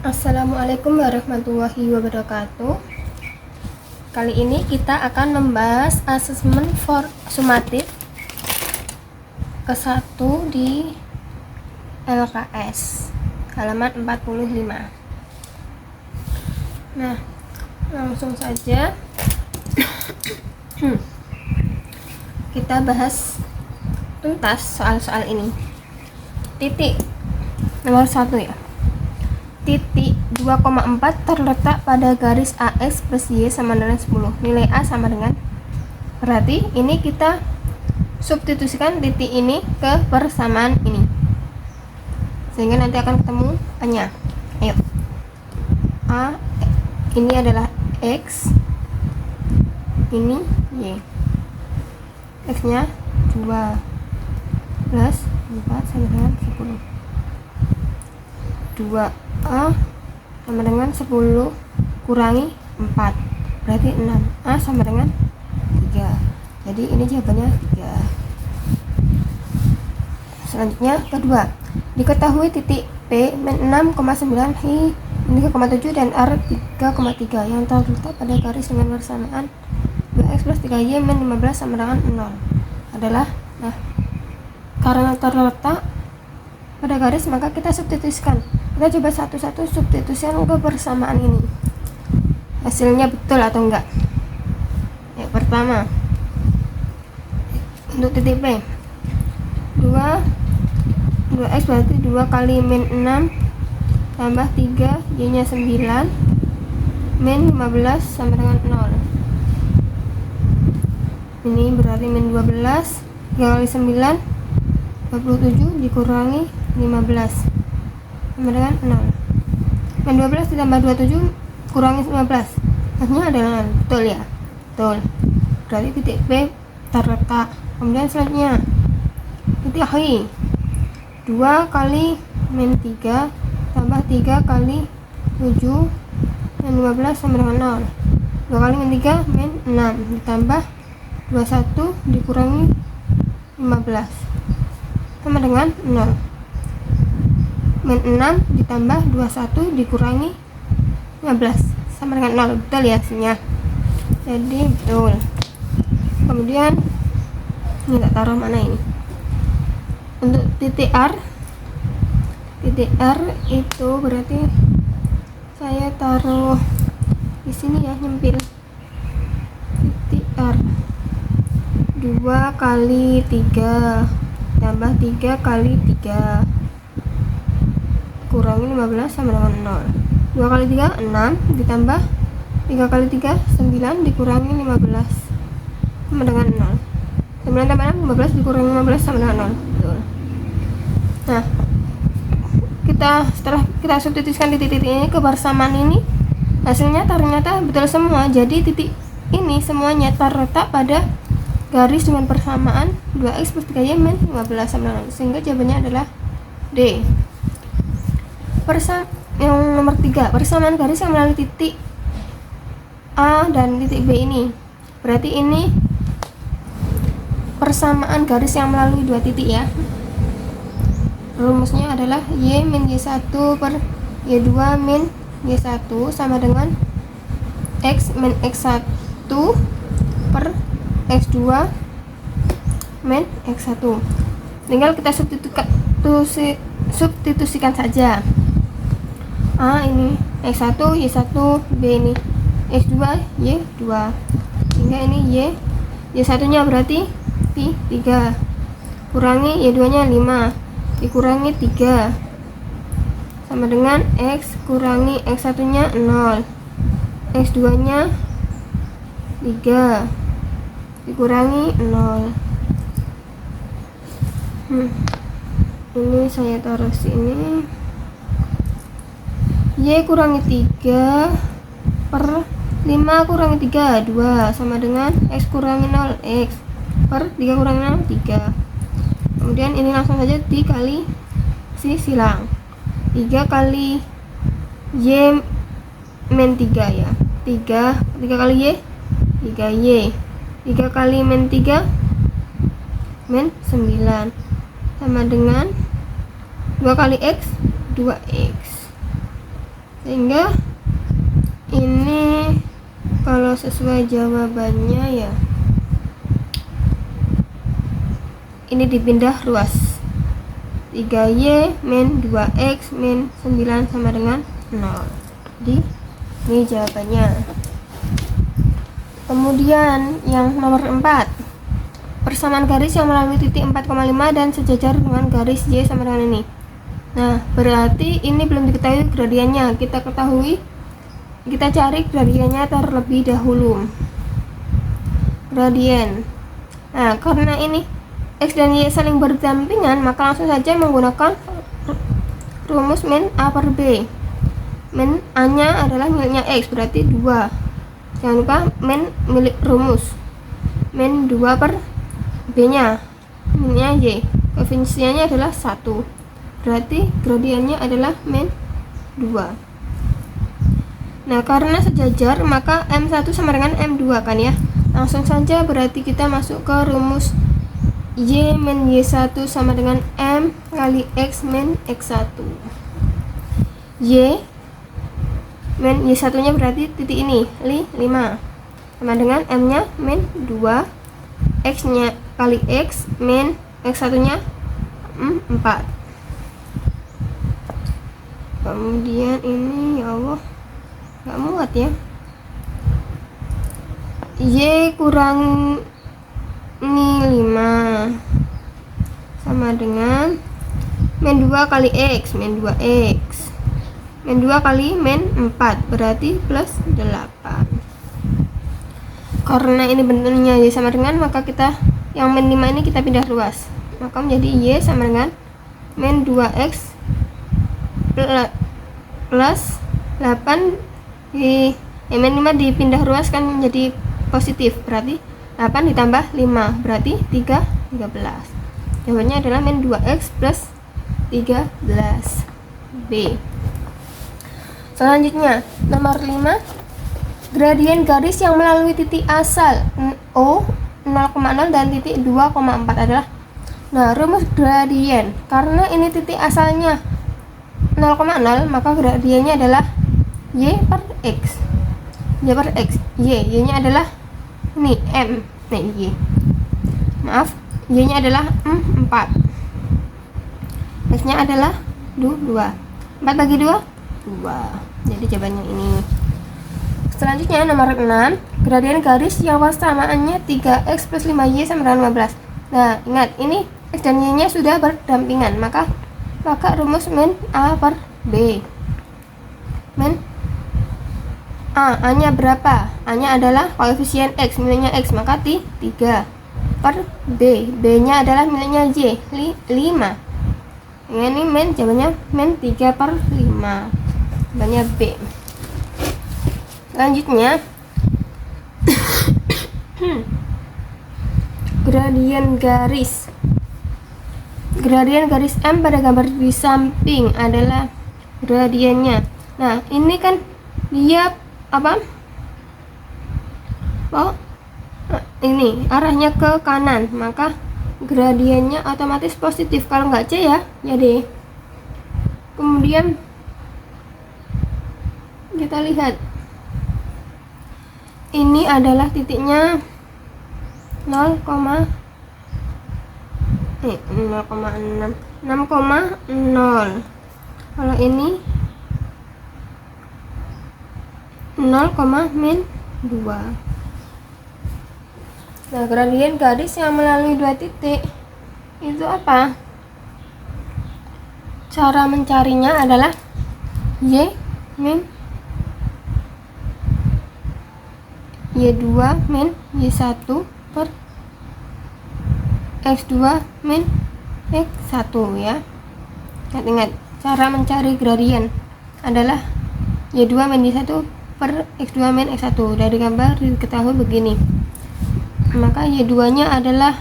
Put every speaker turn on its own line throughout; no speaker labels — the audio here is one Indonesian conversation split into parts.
Assalamualaikum warahmatullahi wabarakatuh. Kali ini kita akan membahas asesmen sumatif ke-1 di LKS halaman 45. Nah, langsung saja kita bahas tuntas soal-soal ini. Titik nomor 1 ya. Titik 2,4 terletak pada garis AX plus Y sama dengan 10. Nilai A sama dengan, berarti ini kita substitusikan titik ini ke persamaan ini, sehingga nanti akan ketemu A-nya. Ayo, A ini adalah X, ini Y. X nya 2 plus 4 sama dengan 10. 2A sama dengan 10 kurangi 4, berarti 6. A sama dengan 3. Jadi ini jawabannya 3. Selanjutnya kedua, diketahui titik P min 6,9, Hi 3,7 dan R 3,3 yang terletak pada garis dengan persamaan 2X plus 3Y min 15 sama dengan 0 adalah, nah, karena terletak pada garis maka kita substitusikan. Kita coba satu-satu substitusikan ke persamaan ini, hasilnya betul atau enggak. Ya, pertama untuk titik P 2x berarti 2 kali min 6 tambah 3 Y nya 9 min 15 sama dengan 0. Ini berarti min 12, 3 kali 9 27 dikurangi 15 sama dengan 0. Min 12 ditambah 27 kurangi 15, hasilnya adalah 0. Betul ya? Betul. Berarti titik P terletak. Kemudian selanjutnya titik H 2 kali min 3 tambah 3 kali 7 min 15 sama dengan 0. 2 kali min 3 min 6 ditambah 21 dikurangi 15 sama dengan 0. Min 6 ditambah 21 dikurangi 15 sama dengan 0. Betul ya hasilnya? Jadi betul. Kemudian ini tak taruh mana ini. Untuk titik R itu berarti saya taruh di sini ya, nyempil. Titik R 2 kali 3 tambah 3 kali 3 kurangi 15 sama dengan 0. 2 kali 3 6 ditambah 3 kali 3 9 dikurangi 15 sama dengan 0. 9 tambah 6 15 dikurangi 15 sama dengan 0. Betul. Nah, setelah kita substitusikan titik-titik ini ke persamaan ini, hasilnya ternyata betul semua. Jadi titik ini semuanya terletak pada garis dengan persamaan 2x plus 3y min 15 sama dengan 0, sehingga jawabannya adalah D. Yang nomor 3, persamaan garis yang melalui titik A dan titik B ini. Berarti ini persamaan garis yang melalui dua titik ya. Rumusnya adalah Y min Y1 per Y2 min Y1 sama dengan X min X1 per X2 min X1. Tinggal kita substitusikan saja. A ini X1 Y1, B ini X2 Y2, sehingga ini Y1 nya berarti 3 kurangi Y2 nya 5 dikurangi 3 sama dengan X kurangi X1 nya 0, X2 nya 3 dikurangi 0. Ini saya taruh sini. Y kurangi 3 per 5 kurangi 3 2 sama dengan X kurangi 0 X per 3 kurangi 0 3. Kemudian ini langsung saja dikali silang. 3 kali Y min 3 ya, 3 kali Y 3Y, 3 kali min 3 min 9 sama dengan 2 kali X 2X Sehingga ini kalau sesuai jawabannya ya ini dipindah ruas. 3y min 2x min 9 sama dengan 0. Jadi ini jawabannya. Kemudian yang nomor 4, persamaan garis yang melalui titik 4,5 dan sejajar dengan garis y sama dengan ini. Nah, berarti ini belum diketahui gradiennya. Kita cari gradiennya terlebih dahulu. Gradien. Nah, karena ini x dan y saling berdampingan, maka langsung saja menggunakan rumus min a per b. Min a nya adalah miliknya x, berarti 2. Jangan lupa min milik rumus. Min 2 per b nya miliknya y. Koefisiennya adalah 1. Berarti gradiennya adalah min 2. Nah, karena sejajar maka M1 sama dengan M2 kan ya. Langsung saja berarti kita masuk ke rumus Y min Y1 sama dengan M kali X min X1. Y min Y1 nya berarti titik ini 5 sama dengan M nya min 2, X nya kali X min X1 nya 4. Kemudian ini ya Allah nggak muat ya. Y kurangi 5 sama dengan min 2 kali X min 2X min 2 kali min 4 berarti plus 8. Karena ini bentuknya Y sama dengan, maka kita yang min 5 ini kita pindah ruas, maka menjadi Y sama dengan min 2X plus 8 di min 5 dipindah ruas kan menjadi positif, berarti 8 ditambah 5 berarti 13. Jawabannya adalah min 2x plus 13 B. Selanjutnya nomor 5, gradien garis yang melalui titik asal O 0,0 dan titik 2,4 adalah. Nah, rumus gradien, karena ini titik asalnya 0,0 maka gradiennya adalah y per x. Y per x. Y nya adalah ini m. Nah, y. Maaf, y nya adalah 4. X nya adalah 2. 4 bagi 2 2. Jadi jawabannya ini. Selanjutnya nomor 6, gradien garis yang persamaannya 3x plus 5y sama dengan 15. Nah, ingat ini x dan y nya sudah berdampingan, maka rumus min a per b. Min a nya berapa? A nya adalah koefisien x, miliknya x, maka 3 per b. B nya adalah miliknya y, 5. Ini min, jawabannya min 3 per 5. Jawabannya B. Selanjutnya gradien garis. Gradien garis M pada gambar di samping adalah gradiennya. Nah, ini kan dia apa? Oh, ini arahnya ke kanan, maka gradiennya otomatis positif. Kalau nggak C ya, jadi. Kemudian kita lihat, ini adalah titiknya 0,6 6,0. Kalau ini 0, min 2. Nah, gradien garis yang melalui 2 titik itu apa? Cara mencarinya adalah y min y2 min y1 per x2 min x1 ya. Ingat, cara mencari gradien adalah y2 min y1 per x2 min x1. Dari gambar diketahui begini, maka y2 nya adalah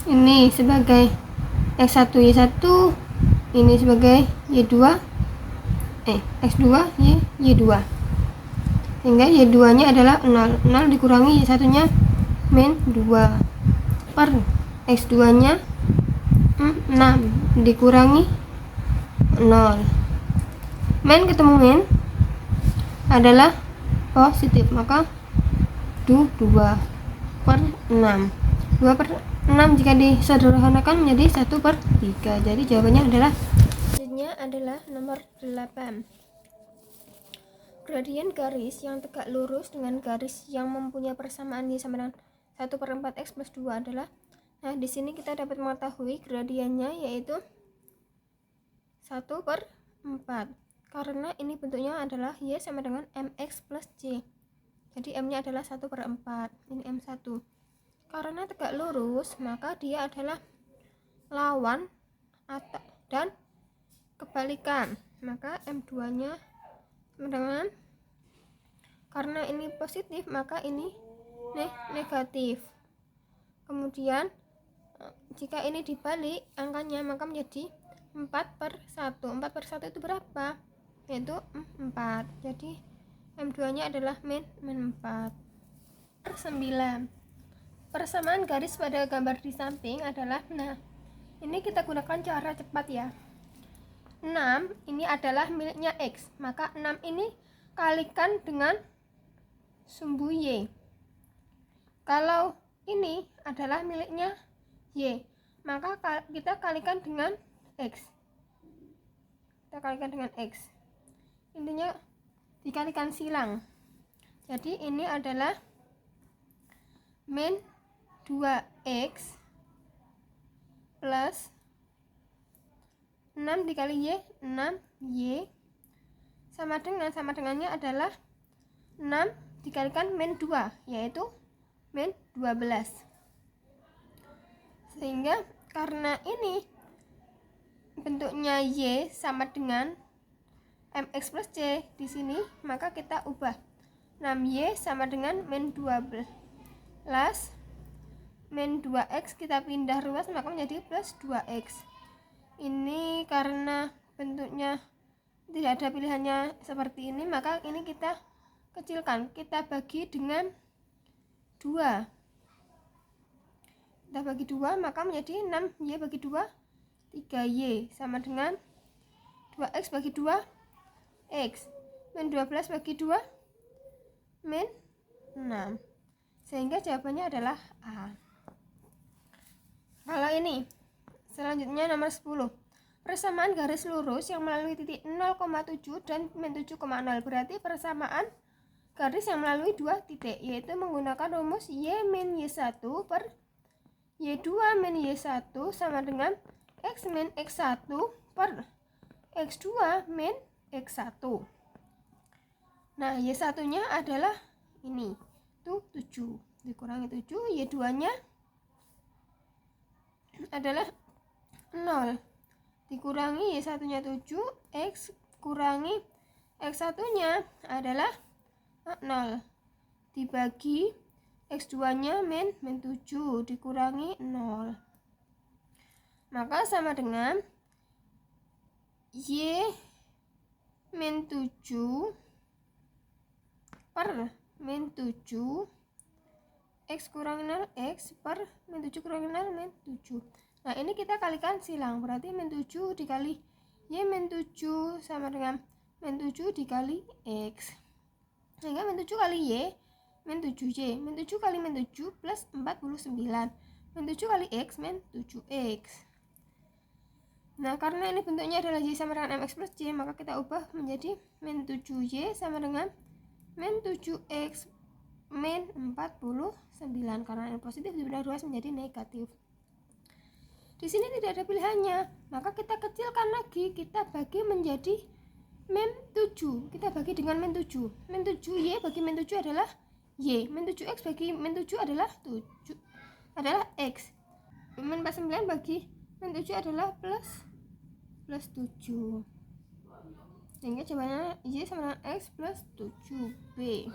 ini sebagai x1 y1, ini sebagai y2 x2 y2, sehingga y2 nya adalah 0 dikurangi y1 nya min 2 per x2 nya 6 dikurangi 0 min min ketemu min adalah positif, maka 2/6. 2/6 jika disederhanakan menjadi 1/3. Jadi jawabannya adalah nomor 8. Gradien garis yang tegak lurus dengan garis yang mempunyai persamaan y sama dengan 1/4 x plus 2 adalah. Nah, di sini kita dapat mengetahui gradiennya yaitu 1/4, karena ini bentuknya adalah y sama dengan mx plus c. Jadi m-nya adalah 1/4, ini m1. Karena tegak lurus, maka dia adalah lawan dan kebalikan. Maka m2-nya sama dengan, karena ini positif, maka ini negatif. Kemudian jika ini dibalik angkanya, maka menjadi 4/1. 4/1 itu berapa? Yaitu 4. Jadi M2-nya adalah min 4. 9. Persamaan garis pada gambar di samping adalah, nah, ini kita gunakan cara cepat ya. 6 ini adalah miliknya X, maka 6 ini kalikan dengan sumbu Y. Kalau ini adalah miliknya Y, maka kita kalikan dengan X. Intinya dikalikan silang. Jadi ini adalah min 2x plus 6 dikali y, 6y, sama dengannya adalah 6 dikalikan min 2, yaitu min 12. Sehingga karena ini bentuknya y sama dengan mx plus c di sini, maka kita ubah 6y sama dengan min 12 min 2x, kita pindah ruas maka menjadi plus 2x. Ini karena bentuknya tidak ada pilihannya seperti ini, maka ini kita kecilkan, kita bagi dengan 2. Kita bagi 2 maka menjadi 6y bagi 2 3y sama dengan 2x bagi 2 X, min 12 bagi 2 min 6, sehingga jawabannya adalah A. Kalau ini selanjutnya nomor 10, persamaan garis lurus yang melalui titik 0,7 dan min 7,0, berarti persamaan garis yang melalui dua titik, yaitu menggunakan rumus y min y1 per y2 min y1 sama dengan x min x1 per x2 min x1. Nah, y1 nya adalah ini, itu 7 dikurangi 7, y2 nya adalah 0 dikurangi y1 nya 7, x kurangi x1 nya adalah 0 dibagi x2 nya min 7 dikurangi 0, maka sama dengan y min 7 per min 7 x kurangi 0 x per min 7 kurangi 0 min 7. Nah, ini kita kalikan silang, berarti min 7 dikali y min 7 sama dengan min 7 dikali x, sehingga min 7 kali y min 7y, min 7 kali min 7 plus 49, min 7 kali x min 7x. Nah, karena ini bentuknya adalah y sama dengan mx plus c, maka kita ubah menjadi min 7y sama dengan min 7x min 49, karena ini positif dipindah ruas menjadi negatif. Di sini tidak ada pilihannya, maka kita kecilkan lagi, kita bagi menjadi min 7, kita bagi dengan min 7. Min 7y bagi min 7 adalah y, min 7x bagi min 7 adalah x, min 49 bagi min 7 adalah plus 7, sehingga jawabannya y sama dengan x plus 7b.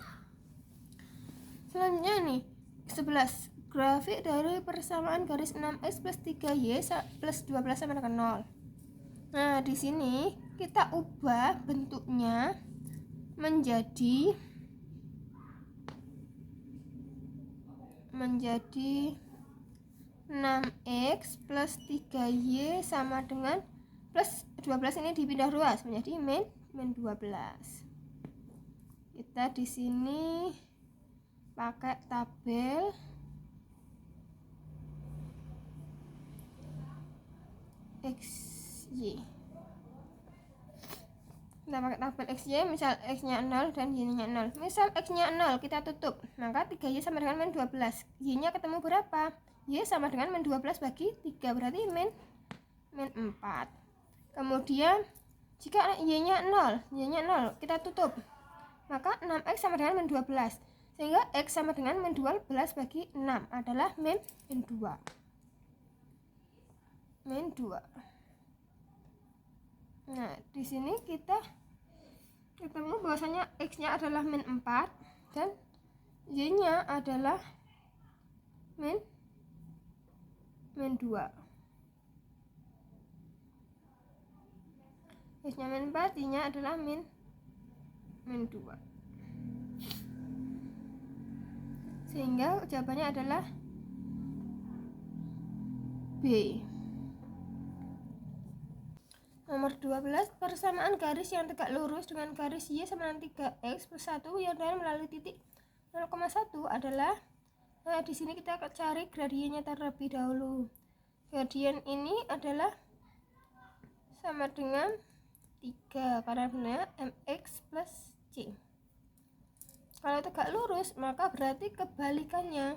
Selanjutnya nih 11, grafik dari persamaan garis 6x plus 3y plus 12 sama dengan 0. Nah, di sini kita ubah bentuknya menjadi 6x plus 3y sama dengan plus 12, ini dipindah ruas menjadi min min 12. Kita di sini pakai tabel XY. Kita pakai tabel XY, misal X-nya 0 dan Y-nya 0. Misal X-nya 0, kita tutup. Maka 3Y sama dengan min 12. Y-nya ketemu berapa? Y sama dengan min 12 bagi 3, berarti min 4. Kemudian jika Y-nya 0, kita tutup. Maka 6X sama dengan min 12. Sehingga X sama dengan min 12 bagi 6 adalah min 2. Min 2. Nah, di sini kita ketemu bahwasanya X-nya adalah min 4 dan Y-nya adalah min 2. X-nya min 4, Y-nya adalah min 2. Sehingga jawabannya adalah B. Nomor 12, persamaan garis yang tegak lurus dengan garis Y sama dengan 3X plus 1 yang dialir melalui titik 0,1 adalah, nah di sini kita akan cari gradiennya terlebih dahulu. Gradien ini adalah sama dengan 3 karena benar MX plus C. Kalau tegak lurus maka berarti kebalikannya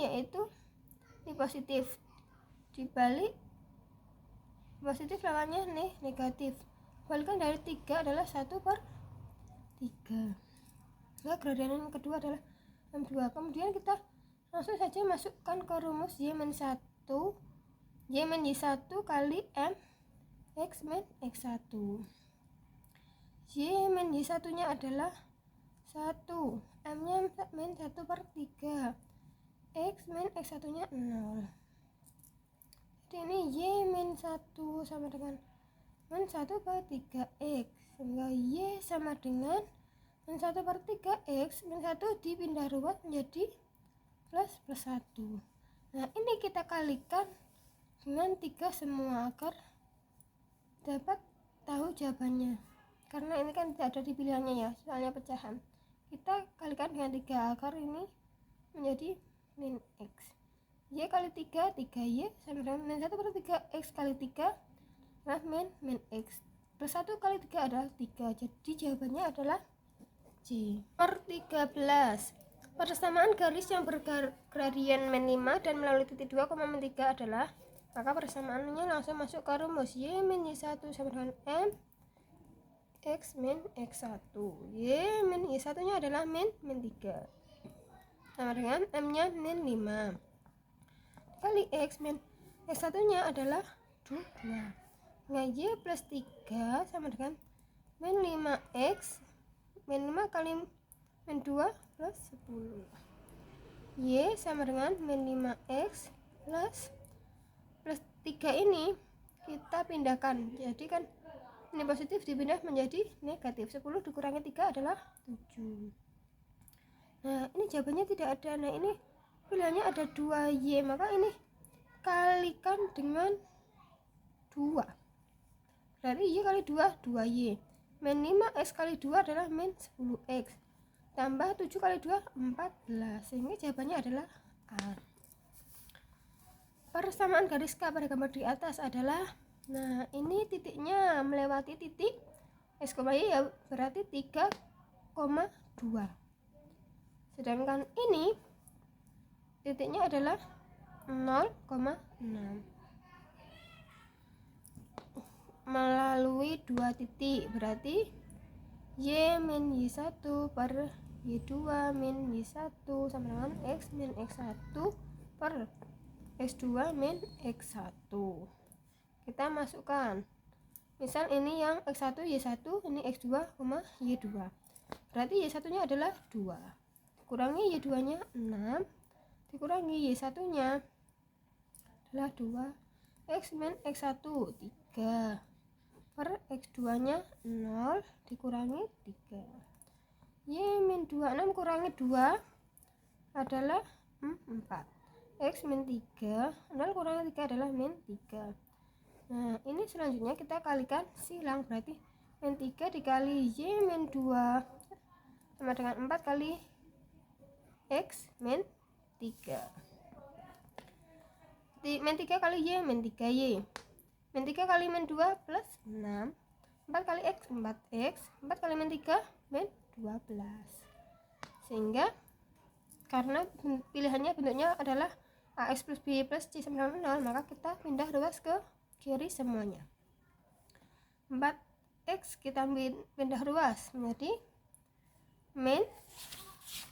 yaitu ini positif, dibalik positif lawannya negatif. Kebalikan dari 3 adalah 1/3. Nah, gradien yang kedua adalah M2. Kemudian kita langsung saja masukkan ke rumus Y-1 Y-1 kali M X min X1. Y-1 nya adalah 1, M nya min 1/3, X min X1 nya 0. Jadi ini Y-1 sama dengan min 1/3X, sehingga Y sama dengan min 1/3X, min 1 dipindah ruas menjadi plus 1. Nah, ini kita kalikan dengan 3 semua agar dapat tahu jawabannya. Karena ini kan tidak ada di pilihannya ya, soalnya pecahan. Kita kalikan dengan 3 agar ini menjadi min X. Y kali 3, 3Y sama dengan min 1/3X kali 3 adalah min X. Plus 1 kali 3 adalah 3. Jadi jawabannya adalah C. Nomor 13. Persamaan garis yang bergradien min 5 dan melalui titik 2, min 3 adalah, maka persamaannya langsung masuk ke rumus Y min Y1 sama dengan M X min X1. Y min Y1 nya adalah min 3 sama dengan M nya min 5 kali X min X1 nya adalah 2. Nah, Y plus 3 sama dengan min 5X min 5 kali min 2 plus 10. Y sama dengan min 5X plus 3 ini kita pindahkan. Jadi kan ini positif dipindah menjadi negatif. 10 dikurangi 3 adalah 7. Nah, ini jawabannya tidak ada. Nah, ini pilihannya ada 2Y, maka ini kalikan dengan 2. Berarti Y kali 2, 2Y. Min 5X kali 2 adalah min 10X. Tambah 7 kali 2, 14. Sehingga jawabannya adalah A. Persamaan garis K pada gambar di atas adalah, nah ini titiknya melewati titik X, Y ya, berarti 3,2. Sedangkan ini titiknya adalah 0,6. Melalui 2 titik berarti Y min Y1 per Y2 min Y1 sama dengan X min X1 per X2 min X1. Kita masukkan, misal ini yang X1 Y1, ini X2, Y2. Berarti Y1 nya adalah 2 dikurangi Y2 nya 6 dikurangi Y1 nya adalah 2, X min X1 3 per X2 nya 0 dikurangi 3. Y min 26 kurangi 2 adalah 4. X min 3, 0 kurangi 3 adalah min 3. Nah, ini selanjutnya kita kalikan silang, berarti min 3 dikali Y min 2 sama dengan 4 kali X min 3. Min 3 kali Y min 3Y. Min 3 kali min 2 plus 6. 4 kali X 4X. 4 kali min 3 min 12. Sehingga karena pilihannya bentuknya adalah AX plus B plus C sama dengan 0, maka kita pindah ruas ke kiri semuanya. 4X kita pindah ruas menjadi min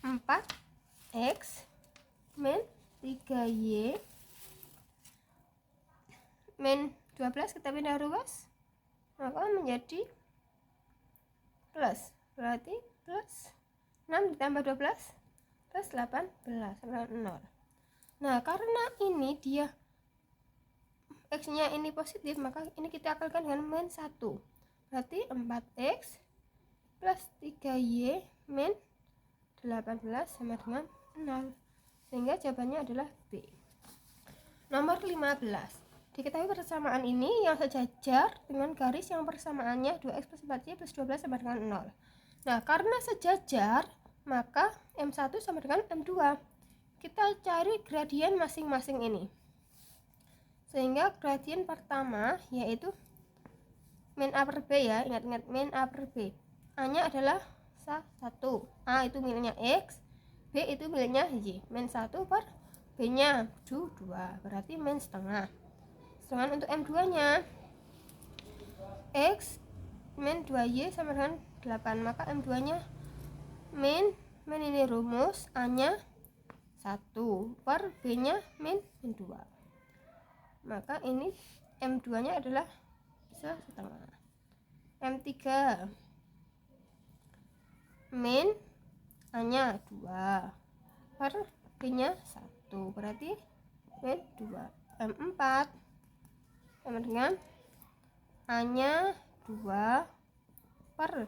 4X min 3Y min 12 kita pindah ruas, maka menjadi plus, berarti plus 6 ditambah 12 plus 18 sama 0. Nah, karena ini dia X nya ini positif, maka ini kita akalkan dengan min 1, berarti 4X plus 3Y min 18 sama dengan 0, sehingga jawabannya adalah B. Nomor 15, diketahui persamaan ini yang sejajar dengan garis yang persamaannya 2X plus 4Y plus 12 sama dengan 0. Nah, karena sejajar, maka M1 sama dengan M2. Kita cari gradien masing-masing ini. Sehingga gradien pertama yaitu min A per B ya, ingat-ingat min A per B. A-nya adalah 1, A itu miliknya X, B itu miliknya Y. Min 1 per B-nya 2, berarti min setengah. Sedangkan untuk M2-nya X min 2Y sama dengan 8, maka M2-nya min ini rumus, A-nya 1 per B-nya min 2. Maka ini M2 nya adalah setengah. M3 min A nya 2 per B nya 1, berarti min 2. M4 sama dengan A nya 2 per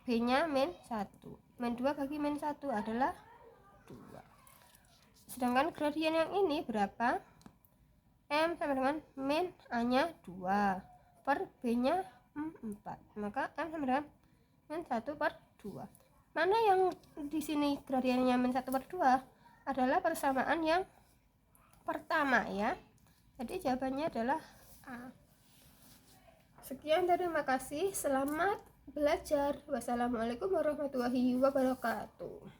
B nya min 1. Min 2 bagi min 1 adalah 2. Sedangkan gradien yang ini berapa? M sama dengan min A nya 2 per B nya 4, maka M sama dengan min 1 per 2. Mana yang di sini gradiennya min 1 per 2 adalah persamaan yang pertama ya. Jadi jawabannya adalah A. Sekian, terima kasih, selamat belajar. Wassalamualaikum warahmatullahi wabarakatuh.